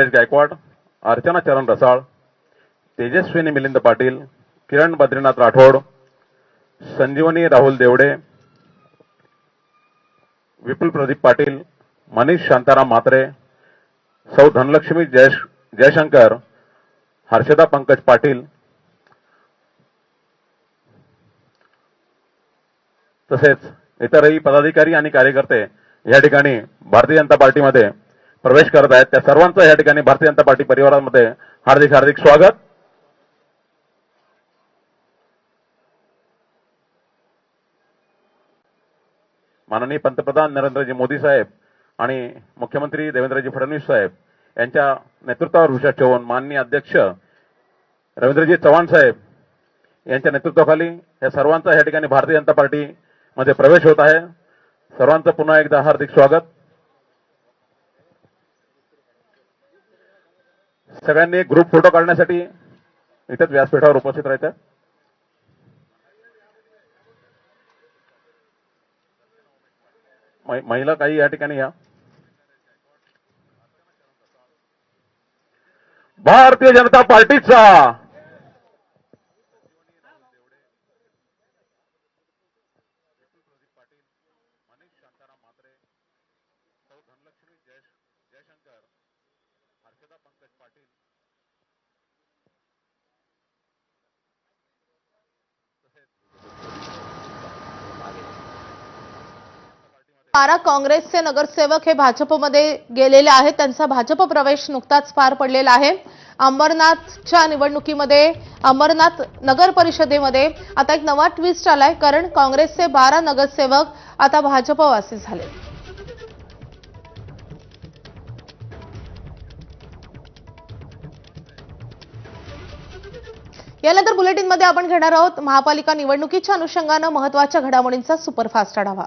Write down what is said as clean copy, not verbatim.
गायकवाड, अर्चना चरण रसाळ, तेजस्विनी मिलिंद पाटील, किरण बद्रीनाथ राठोड, संजीवनी राहुल देवडे, विपुल प्रदीप पाटील, मनीष शांताराम म्हात्रे, सौ धनलक्ष्मी जयशंकर, हर्षदा पंकज पाटील तसेच इतरही पदाधिकारी आणि कार्यकर्ते या ठिकाणी भारतीय जनता पार्टीमध्ये प्रवेश करत आहेत। त्या सर्वांचं या ठिकाणी भारतीय जनता पार्टी परिवारामध्ये हार्दिक हार्दिक स्वागत। माननीय पंतप्रधान नरेंद्रजी मोदी साहेब आणि मुख्यमंत्री देवेंद्रजी फडणवीस साहेब यांच्या नेतृत्वावर विश्वास ठेवून माननीय अध्यक्ष रवींद्रजी चव्हाण साहेब यांच्या नेतृत्वाखाली या सर्वांचा या ठिकाणी भारतीय जनता पार्टी मध्ये प्रवेश होत आहे। सर्वांचं पुन्हा एकदा हार्दिक स्वागत। सगळ्यांनी ग्रुप फोटो काढण्यासाठी इथेच व्यासपीठावर उपस्थित राहायचं। महिला काही या ठिकाणी या। भारतीय जनता पार्टीचा जयशंकर, हर्षदा पंकज पाटील, काँग्रेसचे नगरसेवक हे भाजपमध्ये गेलेले आहेत। त्यांचा भाजप प्रवेश नुकताच पार पडलेला आहे। अंबरनाथच्या निवडणुकीमध्ये अंबरनाथ नगर परिषदेमध्ये आता एक नवा ट्विस्ट आलाय, कारण काँग्रेसचे 12 नगरसेवक आता भाजपवासी झाले। यानंतर बुलेटिनमध्ये आपण घेणार आहोत महापालिका निवडणुकीच्या अनुषंगाने महत्त्वाच्या घडामोडींचा सुपरफास्ट आढावा।